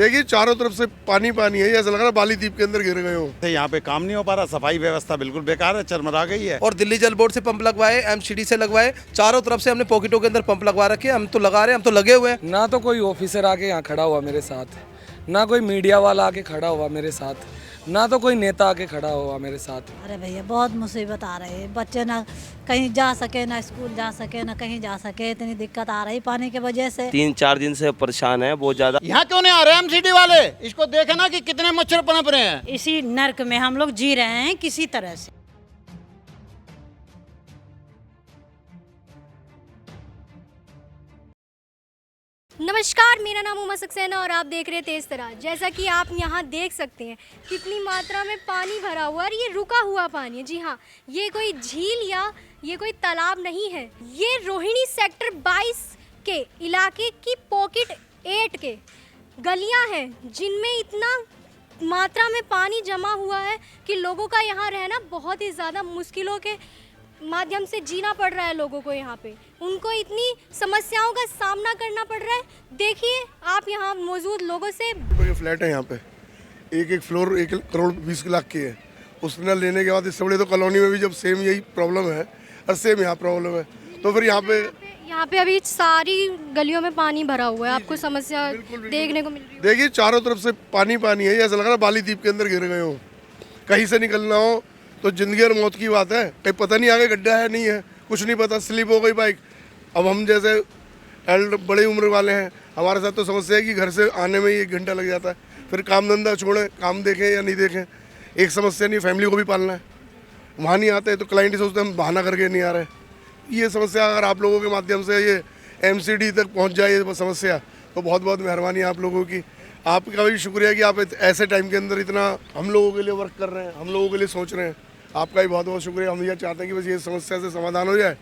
देखिए चारों तरफ से पानी पानी है, ऐसा लग रहा है बाली द्वीप के अंदर गिर गए हो। यहाँ पे काम नहीं हो पा रहा, सफाई व्यवस्था बिल्कुल बेकार है, चरमरा गई है। और दिल्ली जल बोर्ड से पंप लगवाए, एमसीडी से लगवाए, चारों तरफ से हमने पॉकेटों के अंदर पंप लगवा रखे हैं। हम तो लगा रहे हैं, हम तो लगे हुए हैं। ना तो कोई ऑफिसर आके यहाँ खड़ा हुआ मेरे साथ, ना कोई मीडिया वाला आके खड़ा हुआ मेरे साथ, ना तो कोई नेता आके खड़ा हुआ मेरे साथ। अरे भैया बहुत मुसीबत आ रही है, बच्चे ना कहीं जा सके, ना स्कूल जा सके, ना कहीं जा सके, इतनी दिक्कत आ रही पानी के वजह से। 3-4 दिन से परेशान है बहुत ज्यादा। यहाँ क्यों नहीं आ रहे एमसीडी वाले? इसको देखे ना कि कितने मच्छर पनप रहे हैं। इसी नर्क में हम लोग जी रहे हैं किसी तरह से। नमस्कार, मेरा नाम उमा सक्सेना और आप देख रहे हैं तेज तरार। जैसा कि आप यहाँ देख सकते हैं कितनी मात्रा में पानी भरा हुआ है और ये रुका हुआ पानी है। जी हाँ, ये कोई झील या ये कोई तालाब नहीं है, ये रोहिणी सेक्टर 22 के इलाके की पॉकेट 8 के गलियाँ हैं जिनमें इतना मात्रा में पानी जमा हुआ है कि लोगों का यहाँ रहना बहुत ही ज़्यादा मुश्किलों के माध्यम से जीना पड़ रहा है। लोगों को यहाँ पे उनको इतनी समस्याओं का सामना करना पड़ रहा है। देखिए आप यहाँ मौजूद लोगों से। फ्लैट है यहाँ पे, एक फ्लोर 1 करोड़ 20 लाख की है। उसने लेने के बाद इससे बड़े तो कॉलोनी में भी जब सेम यही प्रॉब्लम है और सेम यहाँ प्रॉब्लम है, तो फिर यहाँ पे अभी सारी गलियों में पानी भरा हुआ है। आपको समस्या देखने को मिल रही है। देखिए चारों तरफ से पानी पानी है, ऐसा लग रहा है बाली द्वीप के अंदर गिर गए हो। कहीं से निकलना हो तो जिंदगी और मौत की बात है, कहीं पता नहीं आगे गड्ढा है नहीं है, कुछ नहीं पता, स्लिप हो गई बाइक। अब हम जैसे बड़ी उम्र वाले हैं, हमारे साथ तो समस्या है कि घर से आने में ही 1 घंटा लग जाता है। फिर काम धंधा छोड़ें, काम देखें या नहीं देखें, एक समस्या नहीं, फैमिली को भी पालना है। वहाँ नहीं आते तो क्लाइंट सोचते हम बहाना करके नहीं आ रहे। ये समस्या अगर आप लोगों के माध्यम से ये एमसीडी तक पहुँच जाए ये समस्या, तो बहुत बहुत मेहरबानी आप लोगों की। आपका भी शुक्रिया कि आप ऐसे टाइम के अंदर इतना हम लोगों के लिए वर्क कर रहे हैं, हम लोगों के लिए सोच रहे हैं। आपका भी बहुत बहुत शुक्रिया। हम ये चाहते हैं कि बस ये समस्या से समाधान हो जाए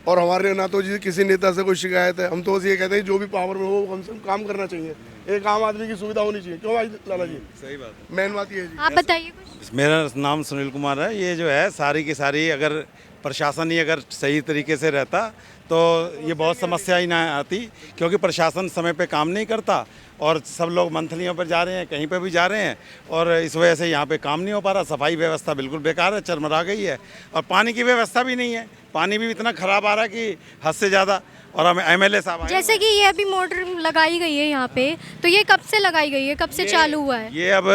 और हमारे ना तो जी किसी नेता से कोई शिकायत है, हम तो बस ये कहते हैं जो भी पावर में हो कम से कम काम करना चाहिए, एक आम आदमी की सुविधा होनी चाहिए। क्यों भाई लाला जी? सही बात, मेन बात ये है जी। आप बताइए कुछ। मेरा नाम सुनील कुमार है। ये जो है सारी की सारी अगर प्रशासन ही अगर सही तरीके से रहता तो ये बहुत समस्या ही ना आती, क्योंकि प्रशासन समय पे काम नहीं करता और सब लोग मंथलियों पर जा रहे हैं, कहीं पे भी जा रहे हैं और इस वजह से यहाँ पे काम नहीं हो पा रहा। सफाई व्यवस्था बिल्कुल बेकार है, चरमरा गई है और पानी की व्यवस्था भी नहीं है। पानी भी इतना ख़राब आ रहा है कि हद से ज़्यादा। और हम एमएलए साहब जैसे कि ये अभी मोटर लगाई गई है यहाँ पे, तो ये कब से लगाई गई है, कब से चालू हुआ है? ये अब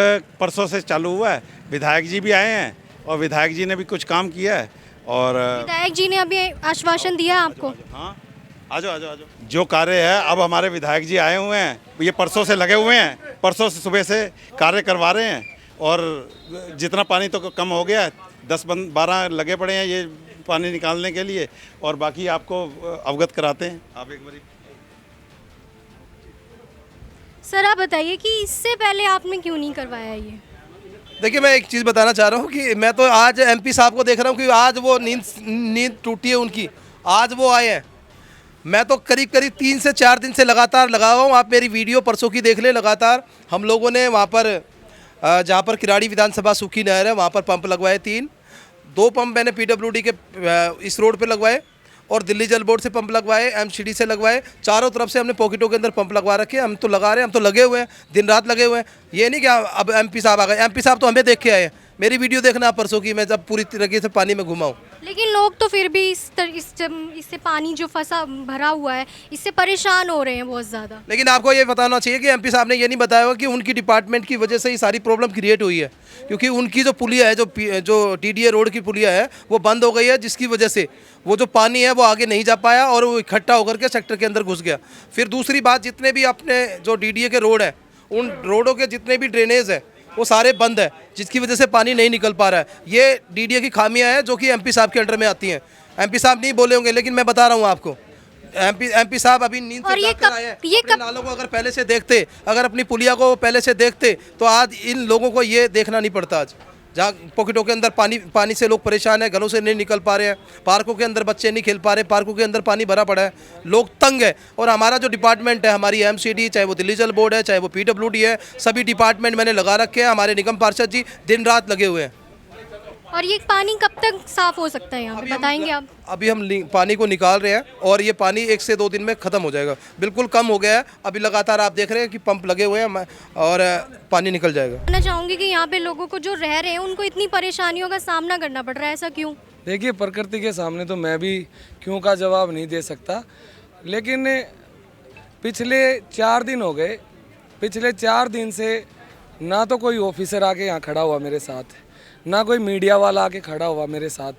परसों से चालू हुआ है। विधायक जी भी आए हैं और विधायक जी ने भी कुछ काम किया है और विधायक जी ने अभी आश्वासन दिया है आपको? हाँ, आ जाओ। जो कार्य है अब हमारे विधायक जी आए हुए हैं, ये परसों से लगे हुए हैं, परसों से सुबह से कार्य करवा रहे हैं और जितना पानी तो कम हो गया है, 10-12 लगे पड़े हैं ये पानी निकालने के लिए और बाकी आपको अवगत कराते हैं। आप एक बार सर आप बताइए कि इससे पहले आपने क्यों नहीं करवाया ये? देखिए मैं एक चीज़ बताना चाह रहा हूँ कि मैं तो आज एमपी साहब को देख रहा हूँ कि आज वो नींद टूटी है उनकी, आज वो आए हैं। मैं तो करीब 3 से 4 दिन से लगातार लगा हुआ हूँ। आप मेरी वीडियो परसों की देख ले। लगातार हम लोगों ने वहाँ पर जहाँ पर किराड़ी विधानसभा सूखी नहर है वहाँ पर पंप लगवाए 2 पंप मैंने पीडब्ल्यूडी के इस रोड पे लगवाए और दिल्ली जल बोर्ड से पंप लगवाए, एमसीडी से लगवाए, चारों तरफ से हमने पॉकेटों के अंदर पंप लगवा रखे हैं। हम तो लगा रहे हैं, हम तो लगे हुए हैं, दिन रात लगे हुए हैं। ये नहीं कि अब एमपी साहब आ गए, एमपी साहब तो हमें देख के आए हैं। मेरी वीडियो देखना आप परसों की, मैं जब पूरी तरीके से पानी में घुमा हूँ। लेकिन लोग तो फिर भी इससे पानी जो फंसा भरा हुआ है इससे परेशान हो रहे हैं बहुत ज़्यादा। लेकिन आपको ये बताना चाहिए कि एमपी साहब ने ये नहीं बताया होगा कि उनकी डिपार्टमेंट की वजह से ही सारी प्रॉब्लम क्रिएट हुई है, क्योंकि उनकी जो पुलिया है, जो टीडीए रोड की पुलिया है वो बंद हो गई है, जिसकी वजह से वो जो पानी है वो आगे नहीं जा पाया और वो इकट्ठा होकर के सेक्टर के अंदर घुस गया। फिर दूसरी बात, जितने भी अपने जो डीडीए के रोड है उन रोडों के जितने भी ड्रेनेज है वो सारे बंद है, जिसकी वजह से पानी नहीं निकल पा रहा है। ये डीडीए की खामियां हैं जो कि एमपी साहब के अंडर में आती हैं। एमपी साहब नहीं बोले होंगे, लेकिन मैं बता रहा हूँ आपको, एमपी साहब अभी नींद से जागकर आए हैं। अपने नालों को अगर पहले से देखते, अगर अपनी पुलिया को पहले से देखते तो आज इन लोगों को ये देखना नहीं पड़ता। आज जहाँ पॉकेटों के अंदर पानी से लोग परेशान हैं, घरों से नहीं निकल पा रहे हैं, पार्कों के अंदर बच्चे नहीं खेल पा रहे, पार्कों के अंदर पानी भरा पड़ा है, लोग तंग है। और हमारा जो डिपार्टमेंट है, हमारी एमसीडी, चाहे वो दिल्ली जल बोर्ड है, चाहे वो पीडब्ल्यूडी है, सभी डिपार्टमेंट मैंने लगा रखे हैं। हमारे निगम पार्षद जी दिन रात लगे हुए हैं। और ये पानी कब तक साफ हो सकता है यहाँ पे, बताएंगे आप? अभी हम पानी को निकाल रहे हैं और ये पानी 1 से 2 दिन में ख़त्म हो जाएगा, बिल्कुल कम हो गया है। अभी लगातार आप देख रहे हैं कि पंप लगे हुए हैं और पानी निकल जाएगा। कहना चाहूँगी कि यहाँ पे लोगों को जो रह रहे हैं उनको इतनी परेशानियों का सामना करना पड़ रहा है, ऐसा क्यों? देखिए, प्रकृति के सामने तो मैं भी क्यों का जवाब नहीं दे सकता, लेकिन पिछले 4 दिन हो गए, पिछले 4 दिन से ना तो कोई ऑफिसर आके यहाँ खड़ा हुआ मेरे साथ, ना कोई मीडिया वाला आके खड़ा हुआ मेरे साथ,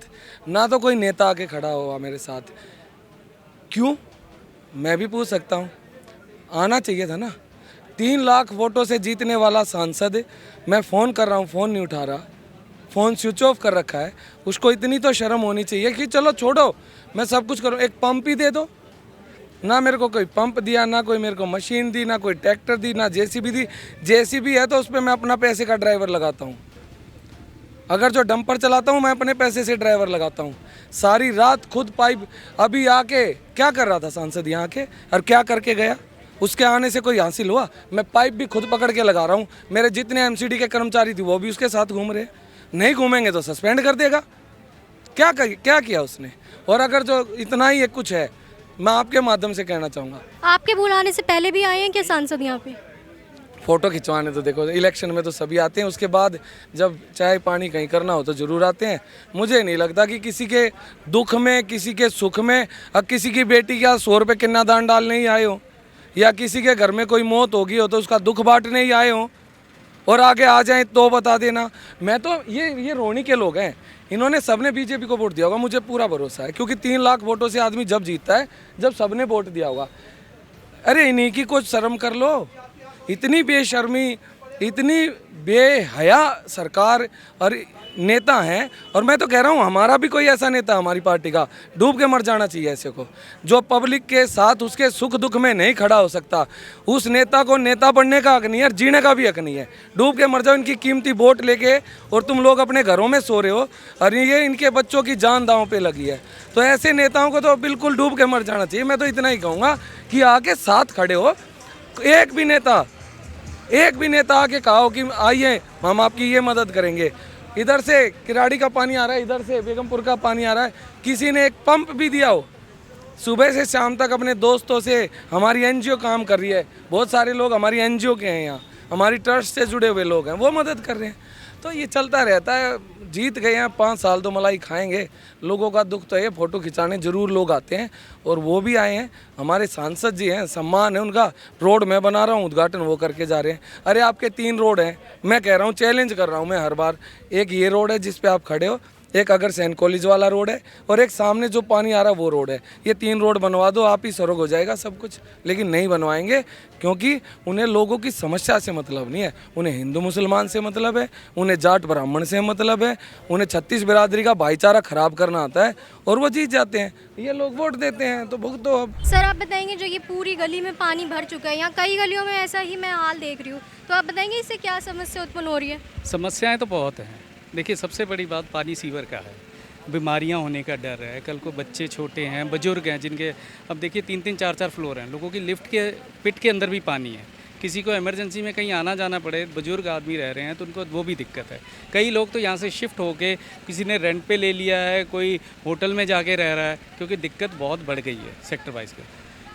ना तो कोई नेता आके खड़ा हुआ मेरे साथ। क्यों? मैं भी पूछ सकता हूँ, आना चाहिए था ना। 3 लाख वोटों से जीतने वाला सांसद, मैं फ़ोन कर रहा हूँ, फ़ोन नहीं उठा रहा, फ़ोन स्विच ऑफ कर रखा है। उसको इतनी तो शर्म होनी चाहिए कि चलो छोड़ो, मैं सब कुछ करूँ, एक पंप ही दे दो। ना मेरे को कोई पंप दिया, ना कोई मेरे को मशीन दी, ना कोई ट्रैक्टर दी, ना जेसीबी दी। जेसीबी है तो उस पर मैं अपना पैसे का ड्राइवर लगाता हूँ। अगर जो डंपर चलाता हूँ मैं अपने पैसे से ड्राइवर लगाता हूँ। सारी रात खुद पाइप, अभी आके क्या कर रहा था सांसद यहाँ के, और क्या करके गया? उसके आने से कोई हासिल हुआ? मैं पाइप भी खुद पकड़ के लगा रहा हूँ। मेरे जितने एमसीडी के कर्मचारी थे वो भी उसके साथ घूम रहे। नहीं घूमेंगे तो सस्पेंड कर देगा। क्या किया उसने? और अगर जो इतना ही कुछ है, मैं आपके माध्यम से कहना चाहूँगा, आपके बुलाने से पहले भी आए हैं क्या सांसद यहाँ पे? फ़ोटो खिंचवाने तो देखो इलेक्शन में तो सभी आते हैं, उसके बाद जब चाय पानी कहीं करना हो तो ज़रूर आते हैं। मुझे नहीं लगता कि किसी के दुख में, किसी के सुख में, और किसी की बेटी का 100 रुपये कन्यादान डालने ही आए हो, या किसी के घर में कोई मौत होगी हो तो उसका दुख बांटने ही आए हो, और आगे आ जाएं तो बता देना। मैं तो ये रोनी के लोग हैं, इन्होंने सबने बीजेपी को वोट दिया होगा, मुझे पूरा भरोसा है, क्योंकि 3 लाख वोटों से आदमी जब जीतता है जब सबने वोट दिया होगा। अरे इन्हीं की कुछ शर्म कर लो। इतनी बेशर्मी, इतनी बेहया सरकार और नेता हैं। और मैं तो कह रहा हूँ हमारा भी कोई ऐसा नेता हमारी पार्टी का डूब के मर जाना चाहिए ऐसे को, जो पब्लिक के साथ उसके सुख दुख में नहीं खड़ा हो सकता। उस नेता को नेता बनने का हक नहीं है और जीने का भी हक नहीं है। डूब के मर जाओ इनकी कीमती वोट लेके, और तुम लोग अपने घरों में सो रहे हो और ये इनके बच्चों की जान दांव पे लगी है। तो ऐसे नेताओं को तो बिल्कुल डूब के मर जाना चाहिए। मैं तो इतना ही कहूँगा कि आके साथ खड़े हो। एक भी नेता आके कहो कि आइए हम आपकी ये मदद करेंगे। इधर से किराड़ी का पानी आ रहा है, इधर से बेगमपुर का पानी आ रहा है, किसी ने एक पंप भी दिया हो? सुबह से शाम तक अपने दोस्तों से हमारी एनजीओ काम कर रही है, बहुत सारे लोग हमारी एनजीओ के हैं यहाँ, हमारी ट्रस्ट से जुड़े हुए लोग हैं, वो मदद कर रहे हैं। तो ये चलता रहता है। जीत गए हैं, 5 साल तो मलाई खाएंगे। लोगों का दुख तो है, फ़ोटो खिंचाने ज़रूर लोग आते हैं, और वो भी आए हैं। हमारे सांसद जी हैं, सम्मान है उनका। रोड मैं बना रहा हूँ, उद्घाटन वो करके जा रहे हैं। अरे आपके 3 रोड हैं, मैं कह रहा हूँ, चैलेंज कर रहा हूँ मैं हर बार। एक ये रोड है जिस पे आप खड़े हो, एक अगर सैन कॉलेज वाला रोड है, और एक सामने जो पानी आ रहा है वो रोड है। ये 3 रोड बनवा दो, आप ही स्वर्ग हो जाएगा सब कुछ। लेकिन नहीं बनवाएंगे, क्योंकि उन्हें लोगों की समस्या से मतलब नहीं है। उन्हें हिंदू मुसलमान से मतलब है, उन्हें जाट ब्राह्मण से मतलब है, उन्हें 36 बिरादरी का भाईचारा खराब करना आता है, और वो जीत जाते हैं। ये लोग वोट देते हैं तो भुगतो अब। सर आप बताएंगे, जो ये पूरी गली में पानी भर चुका है, यहाँ कई गलियों में ऐसा ही मैं हाल देख रही हूँ, तो आप बताएंगे इससे क्या समस्या उत्पन्न हो रही है? समस्याएं तो बहुत हैं। देखिए, सबसे बड़ी बात पानी सीवर का है। बीमारियां होने का डर है। कल को बच्चे छोटे हैं, बुजुर्ग हैं, जिनके अब देखिए 3-3 4-4 फ्लोर हैं, लोगों की लिफ्ट के पिट के अंदर भी पानी है। किसी को इमरजेंसी में कहीं आना जाना पड़े, बुजुर्ग आदमी रह रहे हैं तो उनको वो भी दिक्कत है। कई लोग तो यहाँ से शिफ्ट होके, किसी ने रेंट पे ले लिया है, कोई होटल में जाके रह रहा है, क्योंकि दिक्कत बहुत बढ़ गई है सेक्टर वाइज का।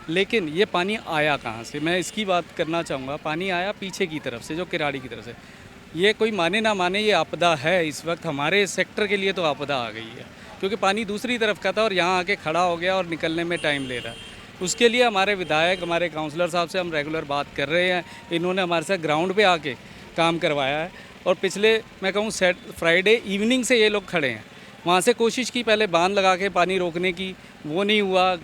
लेकिन ये पानी आया कहाँ से, मैं इसकी बात करना चाहूँगा। पानी आया पीछे की तरफ से, जो किराड़ी की तरफ से। ये कोई माने ना माने, ये आपदा है इस वक्त हमारे सेक्टर के लिए, तो आपदा आ गई है, क्योंकि पानी दूसरी तरफ का था और यहाँ आके खड़ा हो गया और निकलने में टाइम ले रहा है। उसके लिए हमारे विधायक, हमारे काउंसलर साहब से हम रेगुलर बात कर रहे हैं। इन्होंने हमारे साथ ग्राउंड पे आके काम करवाया है, और पिछले मैं कहूँ फ्राइडे इवनिंग से ये लोग खड़े हैं। वहाँ से कोशिश की पहले बांध लगा के पानी रोकने की, वो नहीं हुआ,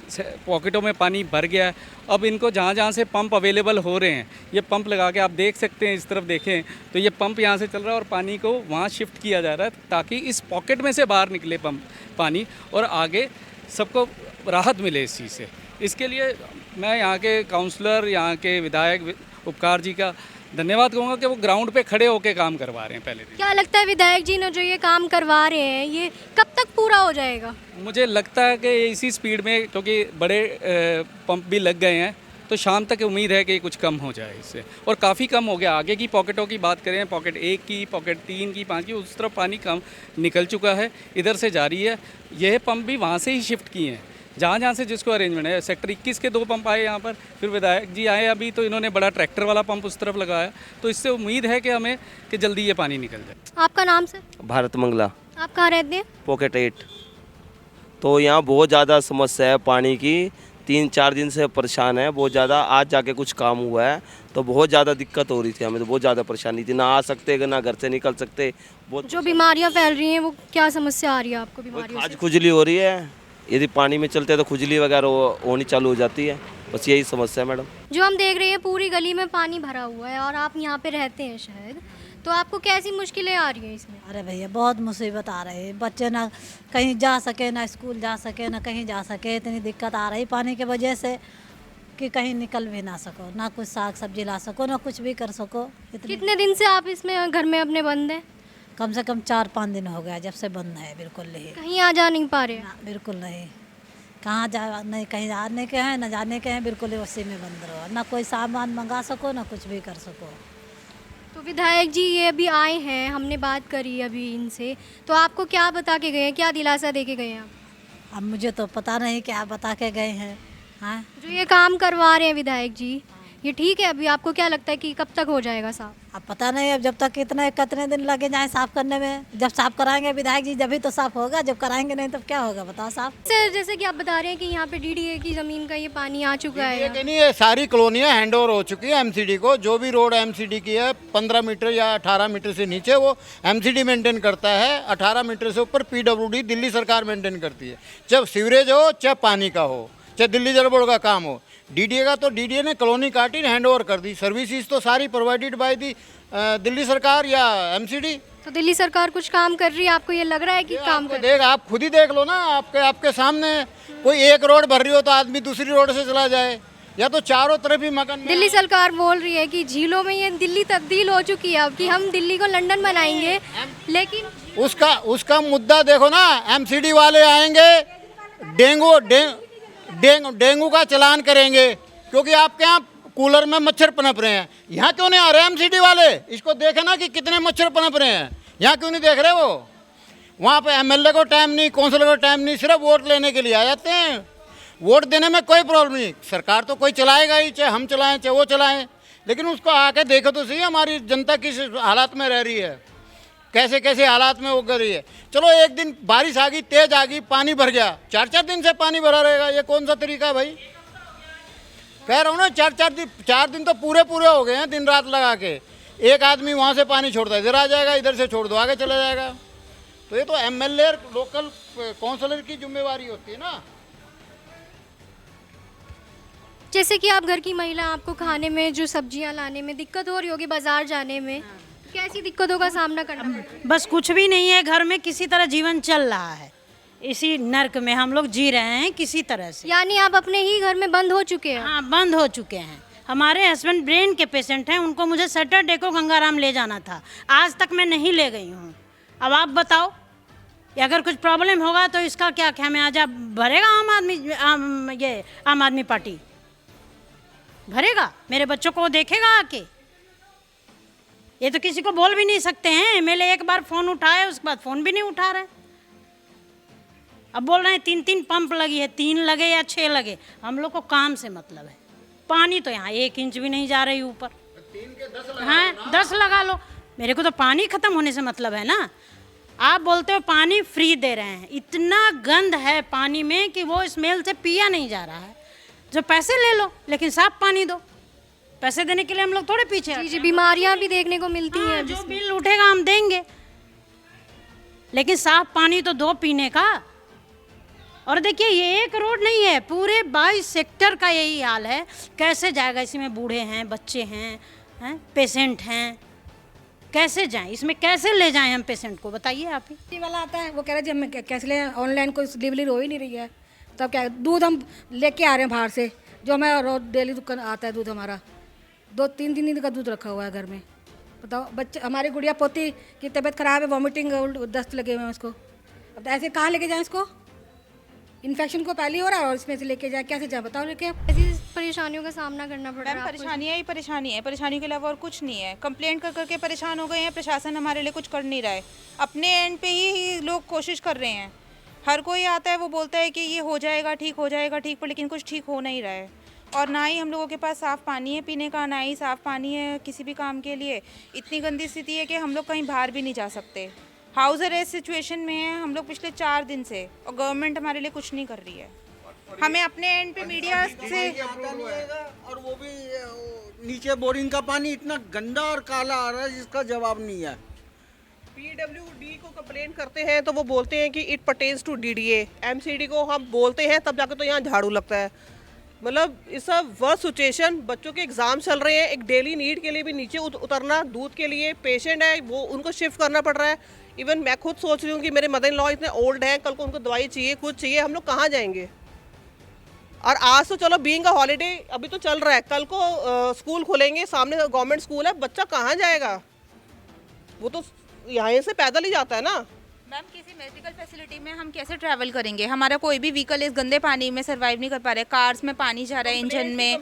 पॉकेटों में पानी भर गया है। अब इनको जहाँ जहाँ से पंप अवेलेबल हो रहे हैं, ये पंप लगा के आप देख सकते हैं, इस तरफ देखें तो ये पंप यहाँ से चल रहा है, और पानी को वहाँ शिफ्ट किया जा रहा है, ताकि इस पॉकेट में से बाहर निकले पानी, और आगे सबको राहत मिले इस चीज़ से। इसके लिए मैं यहाँ के काउंसलर, यहाँ के विधायक उपकार जी का धन्यवाद कहूँगा कि वो ग्राउंड पे खड़े होकर काम करवा रहे हैं। पहले दिन क्या लगता है विधायक जी ने जो ये काम करवा रहे हैं, ये कब तक पूरा हो जाएगा? मुझे लगता है कि इसी स्पीड में, क्योंकि बड़े पंप भी लग गए हैं, तो शाम तक उम्मीद है कि कुछ कम हो जाए इससे, और काफ़ी कम हो गया। आगे की पॉकेटों की बात करें, पॉकेट 1 की, पॉकेट 3 की, 5 की, उस तरफ पानी कम निकल चुका है, इधर से जारी है। यह पंप भी वहाँ से ही शिफ्ट किए हैं जहाँ जहाँ से जिसको अरेंजमेंट है। सेक्टर 21 के 2 पंप आए यहाँ पर, फिर विधायक जी आए अभी, तो इन्होंने बड़ा ट्रैक्टर वाला पंप उस तरफ लगाया। तो इससे उम्मीद है कि हमें कि जल्दी ये पानी निकल जाए। आपका नाम सर? भारत मंगला, आप कहाँ रहते हैं? पॉकेट 8। तो यहाँ बहुत ज़्यादा समस्या है पानी की, 3-4 दिन से परेशान है बहुत ज़्यादा। आज जाके कुछ काम हुआ है तो बहुत ज़्यादा दिक्कत हो रही थी हमें, तो बहुत ज़्यादा परेशानी थी, ना आ सकते ना घर से निकल सकते। बहुत जो बीमारियाँ फैल रही हैं वो क्या समस्या आ रही है आपको बीमारियों आज से? खुजली हो रही है, यदि पानी में चलते हैं तो खुजली वगैरह होनी चालू हो जाती है, बस यही समस्या है मैडम। जो हम देख रहे हैं पूरी गली में पानी भरा हुआ है, और आप यहाँ पे रहते हैं शायद, तो आपको कैसी मुश्किलें आ रही हैं इसमें? अरे भैया बहुत मुसीबत आ रही है, बच्चे ना कहीं जा सके, ना स्कूल जा सके, ना कहीं जा सके। इतनी दिक्कत आ रही पानी की वजह से कि कहीं निकल भी ना सको, ना कुछ साग सब्जी ला सको, ना कुछ भी कर सको। इतनी कितने दिन से आप इसमें घर में अपने बंद हैं? कम से कम 4-5 दिन हो गया जब से बंद है, बिल्कुल नहीं। कहीं आ जा नहीं पा रहे? ना बिल्कुल नहीं, कहाँ जा नहीं, कहीं आने के हैं ना जाने के हैं, बिल्कुल ही उसी में बंद रहो, ना कोई सामान मंगा सको, ना कुछ भी कर सको। तो विधायक जी ये अभी आए हैं, हमने बात करी अभी इनसे, तो आपको क्या बता के गए हैं, क्या दिलासा दे के गए हैं आप? अब मुझे तो पता नहीं क्या बता के गए हैं। हाँ, जो ये काम करवा रहे हैं विधायक जी, ये ठीक है? अभी आपको क्या लगता है कि कब तक हो जाएगा साफ? अब पता नहीं, अब जब तक कितने दिन लगे जाए साफ करने में। जब साफ कराएंगे विधायक जी जब ही तो साफ होगा, जब कराएंगे नहीं तब क्या होगा बताओ साफ। सर जैसे कि आप बता रहे हैं कि यहाँ पे डीडीए की ज़मीन का ये पानी आ चुका है। ये नहीं, ये सारी कॉलोनियाँ हैंड ओवर हो चुकी है एमसीडी को। जो भी रोड एमसीडी की है 15 मीटर या 18 मीटर से नीचे वो एमसीडी मेंटेन करता है, 18 मीटर से ऊपर पीडब्ल्यूडी दिल्ली सरकार मेंटेन करती है। चाहे सीवरेज हो, चाहे पानी का हो, चाहे दिल्ली जल बोर्ड का काम हो। डीडीए का तो डीडीए ने कॉलोनी काटी, हैंड ओवर कर दी। सर्विसेज तो सारी प्रोवाइडेड बाय दी दिल्ली सरकार या एमसीडी। तो दिल्ली सरकार कुछ काम कर रही है, आपको ये लग रहा है कि काम कर? देख, आप खुद ही देख लो ना, आपके सामने कोई एक रोड भर रही हो तो आदमी दूसरी रोड से चला जाए, या तो चारों तरफ ही मकान। दिल्ली सरकार बोल रही है कि झीलों में ये दिल्ली तब्दील हो चुकी है अब, कि हम दिल्ली को लंदन बनाएंगे, लेकिन उसका मुद्दा देखो ना। एमसीडी वाले आएंगे, डेंगू का चलान करेंगे, क्योंकि आपके यहाँ कूलर में मच्छर पनप रहे हैं। यहाँ क्यों नहीं आ रहे एमसीडी वाले? इसको देखे ना कि कितने मच्छर पनप रहे हैं, यहाँ क्यों नहीं देख रहे? वो वहाँ पे एमएलए को टाइम नहीं, काउंसिलर को टाइम नहीं, सिर्फ वोट लेने के लिए आ जाते हैं। वोट देने में कोई प्रॉब्लम नहीं, सरकार तो कोई चलाएगा ही, चाहे हम चलाएं चाहे वो चलाएं, लेकिन उसको आके देखो तो सही हमारी जनता किस हालात में रह रही है, कैसे कैसे हालात में वो कर रही है। चलो एक दिन बारिश आ गई, तेज आ गई, पानी भर गया, 4-4 दिन से पानी भरा रहेगा, ये कौन सा तरीका है भाई? कह रहा हूँ ना, 4 दिन तो पूरे हो गए हैं दिन रात लगा के। एक आदमी वहाँ से पानी छोड़ता है, इधर आ जाएगा, इधर से छोड़ दो आगे चला जाएगा। तो ये तो एमएलए लोकल काउंसिलर की जिम्मेवारी होती है ना। जैसे कि आप घर की महिला, आपको खाने में जो सब्जियां लाने में दिक्कत हो रही होगी, बाजार जाने में, कैसी दिक्कतों का सामना करना पड़ता है? बस कुछ भी नहीं है, घर में किसी तरह जीवन चल रहा है, इसी नर्क में हम लोग जी रहे हैं किसी तरह से। यानी आप अपने ही घर में बंद हो चुके हैं? हाँ, बंद हो चुके हैं। हमारे हस्बैंड ब्रेन के पेशेंट हैं, उनको मुझे सैटरडे को गंगाराम ले जाना था, आज तक मैं नहीं ले गई हूँ। अब आप बताओ, अगर कुछ प्रॉब्लम होगा तो इसका क्या खामियाजा भरेगा आम आदमी पार्टी भरेगा? मेरे बच्चों को देखेगा आके? ये तो किसी को बोल भी नहीं सकते हैं। एमएलए एक बार फ़ोन उठाए, उसके बाद फ़ोन भी नहीं उठा रहे। अब बोल रहे हैं 3 पंप लगी है, 3 लगे या 6 लगे, हम लोग को काम से मतलब है। पानी तो यहाँ 1 इंच भी नहीं जा रही ऊपर। 3 के 10 लगा, हाँ 10 लगा लो, मेरे को तो पानी ख़त्म होने से मतलब है ना। आप बोलते हो पानी फ्री दे रहे हैं, इतना गंद है पानी में कि वो स्मेल से पिया नहीं जा रहा है। जो पैसे ले लो लेकिन साफ पानी दो, पैसे देने के लिए हम लोग थोड़े पीछे। जी, बीमारियां भी देखने को मिलती हैं। जो बिल उठेगा हम देंगे, लेकिन साफ पानी तो दो पीने का। और देखिए, ये एक रोड नहीं है, पूरे 22 सेक्टर का यही हाल है। कैसे जाएगा? इसमें बूढ़े हैं, बच्चे हैं, पेशेंट हैं, कैसे जाएं? इसमें कैसे ले जाएं हम पेशेंट को? बताइए आप ही। वाला आता है, वो कह रहा है जी हम कैसे ले, ऑनलाइन कोई डिलीवरी हो ही नहीं रही है। तब क्या, दूध हम लेके आ रहे हैं बाहर से, जो हमें रोज डेली दुकान आता है दूध, हमारा 2-3 दिन का दूध रखा हुआ है घर में। बताओ, बच्चे, हमारी गुड़िया पोती की तबीयत खराब है, वॉमिटिंग, दस्त लगे हुए हैं उसको। अब तो ऐसे कहाँ लेके जाएं इसको? इन्फेक्शन को पहले हो रहा है और इसमें से लेके जाए, कैसे जाए बताओ लेके? परेशानियों का सामना करना पड़ रहा है मैम आपको? परेशानियाँ ही परेशानी है, परेशानियों के अलावा और कुछ नहीं है। कंप्लेंट कर करके परेशान हो गए हैं, प्रशासन हमारे लिए कुछ कर नहीं रहा है। अपने एंड पे ही लोग कोशिश कर रहे हैं। हर कोई आता है वो बोलता है कि ये हो जाएगा ठीक, पर लेकिन कुछ ठीक हो नहीं रहा है। और ना ही हम लोगों के पास साफ़ पानी है पीने का, ना ही साफ़ पानी है किसी भी काम के लिए। इतनी गंदी स्थिति है कि हम लोग कहीं बाहर भी नहीं जा सकते। हाउस अरेस्ट सिचुएशन में है हम लोग पिछले 4 दिन से, और गवर्नमेंट हमारे लिए कुछ नहीं कर रही है। हमें अपने एंड पे मीडिया से और वो भी नीचे बोरिंग का पानी इतना गंदा और काला आ रहा है जिसका जवाब नहीं है। पीडब्ल्यूडी को कंप्लेन करते हैं तो वो बोलते हैं कि it pertains to DDA. MCD को हम बोलते हैं तब जाकर तो यहाँ झाड़ू लगता है। मतलब इस वर्स्ट सिचुएशन, बच्चों के एग्ज़ाम चल रहे हैं, एक डेली नीड के लिए भी नीचे उतरना, दूध के लिए पेशेंट है वो उनको शिफ्ट करना पड़ रहा है। इवन मैं खुद सोच रही हूँ कि मेरे मदर इन लॉ इतने ओल्ड हैं, कल को उनको दवाई चाहिए, कुछ चाहिए, हम लोग कहाँ जाएंगे। और आज तो चलो बीइंग अ हॉलीडे अभी तो चल रहा है, कल को स्कूल खुलेंगे, सामने गवर्नमेंट स्कूल है, बच्चा कहाँ जाएगा? वो तो यहाँ से पैदल ही जाता है ना। मैम किसी मेडिकल फैसिलिटी में हम कैसे ट्रैवल करेंगे? हमारा कोई भी व्हीकल इस गंदे पानी में सर्वाइव नहीं कर पा रहे। कार्स में पानी जा रहा है, इंजन में।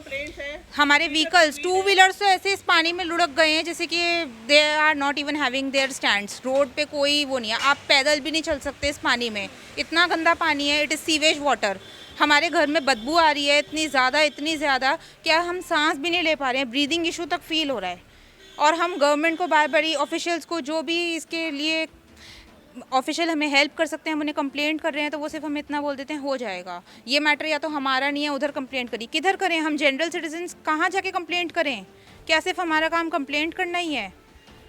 हमारे व्हीकल्स 2 व्हीलर्स तो ऐसे इस पानी में लुढ़क गए हैं जैसे कि they are not even having their stands. Road पे कोई वो नहीं है, आप पैदल भी नहीं चल सकते इस पानी में। इतना गंदा पानी है, इट इज़ सीवेज वाटर। हमारे घर में बदबू आ रही है इतनी ज़्यादा क्या हम सांस भी नहीं ले पा रहे हैं, ब्रीदिंग इशू तक फील हो रहा है। और हम गवर्नमेंट को बार बार ऑफिशियल्स को जो भी इसके लिए ऑफिशियल हमें हेल्प कर सकते हैं, हम उन्हें कंप्लेंट कर रहे हैं तो वो सिर्फ हमें इतना बोल देते हैं हो जाएगा। ये मैटर या तो हमारा नहीं है, उधर कंप्लेंट करिए। किधर करें हम जनरल सिटीजन्स, कहाँ जाके कंप्लेंट करें? क्या सिर्फ हमारा काम कंप्लेंट करना ही है?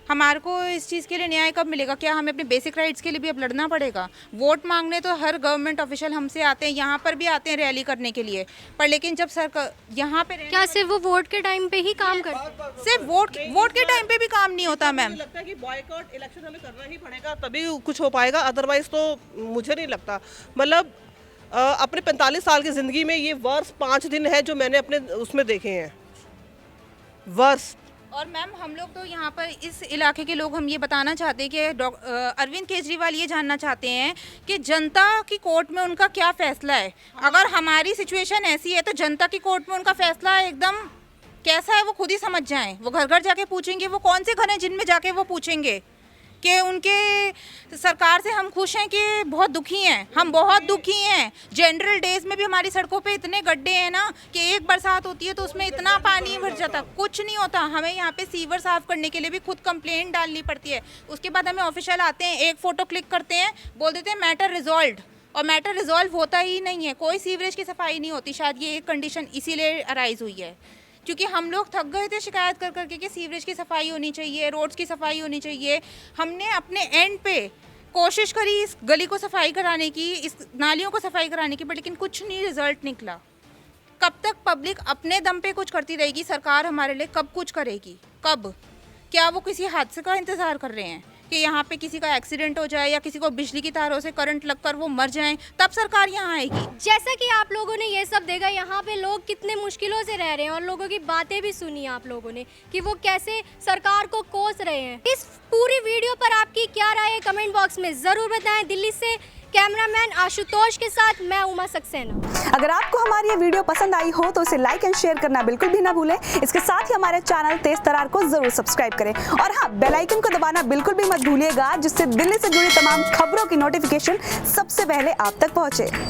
हमारे को इस चीज़ के लिए न्याय कब मिलेगा? क्या हमें अपने बेसिक राइट्स के लिए भी अब लड़ना पड़ेगा? वोट मांगने तो हर गवर्नमेंट ऑफिशियल हमसे आते हैं, यहाँ पर भी आते हैं रैली करने के लिए, पर लेकिन जब सरकार यहाँ पे क्या सिर्फ वो वोट के टाइम पे ही काम कर? सिर्फ वोट के टाइम पे भी काम नहीं होता मैम। मुझे लगता है कि बॉयकॉट इलेक्शन हमें करना ही पड़ेगा, तभी कुछ हो पाएगा, अदरवाइज तो मुझे नहीं लगता। मतलब अपने 45 साल की ज़िंदगी में ये वर्ष 5 दिन है जो मैंने अपने उसमें देखे हैं वर्ष। और मैम हम लोग तो यहाँ पर इस इलाके के लोग हम ये बताना चाहते हैं कि अरविंद केजरीवाल ये जानना चाहते हैं कि जनता की कोर्ट में उनका क्या फ़ैसला है। अगर हमारी सिचुएशन ऐसी है तो जनता की कोर्ट में उनका फ़ैसला एकदम कैसा है वो खुद ही समझ जाएं। वो घर घर जाके पूछेंगे, वो कौन से घर हैं जिनमें जाके वो पूछेंगे कि उनके सरकार से हम खुश हैं कि बहुत दुखी हैं? हम बहुत दुखी हैं। जनरल डेज में भी हमारी सड़कों पे इतने गड्ढे हैं ना कि एक बरसात होती है तो उसमें इतना पानी भर जाता, कुछ नहीं होता। हमें यहाँ पे सीवर साफ़ करने के लिए भी खुद कंप्लेंट डालनी पड़ती है। उसके बाद हमें ऑफिशियल आते हैं, एक फ़ोटो क्लिक करते हैं, बोल देते हैं मैटर रिजॉल्व, और मैटर रिजॉल्व होता ही नहीं है। कोई सीवरेज की सफाई नहीं होती। शायद ये एक कंडीशन इसीलिए अराइज़ हुई है क्योंकि हम लोग थक गए थे शिकायत कर करके कि सीवरेज की सफाई होनी चाहिए, रोड्स की सफाई होनी चाहिए। हमने अपने एंड पे कोशिश करी इस गली को सफाई कराने की, इस नालियों को सफाई कराने की, बट लेकिन कुछ नहीं रिजल्ट निकला। कब तक पब्लिक अपने दम पे कुछ करती रहेगी? सरकार हमारे लिए कब कुछ करेगी? कब? क्या वो किसी हादसे का इंतज़ार कर रहे हैं कि यहाँ पे किसी का एक्सीडेंट हो जाए या किसी को बिजली की तारों से करंट लगकर वो मर जाएं, तब सरकार यहाँ आएगी? जैसा कि आप लोगों ने ये सब देखा, यहाँ पे लोग कितने मुश्किलों से रह रहे हैं और लोगों की बातें भी सुनी आप लोगों ने कि वो कैसे सरकार को कोस रहे हैं। इस पूरी वीडियो पर आपकी क्या राय है कमेंट बॉक्स में ज़रूर बताएं। दिल्ली से कैमरामैन आशुतोष के साथ मैं उमा सक्सेना। अगर आपको हमारी ये वीडियो पसंद आई हो तो इसे लाइक एंड शेयर करना बिल्कुल भी ना भूलें। इसके साथ ही हमारे चैनल तेज तरार को जरूर सब्सक्राइब करें और हाँ, बेल आइकन को दबाना बिल्कुल भी मत भूलिएगा, जिससे दिल्ली से जुड़ी तमाम खबरों की नोटिफिकेशन सबसे पहले आप तक पहुंचे।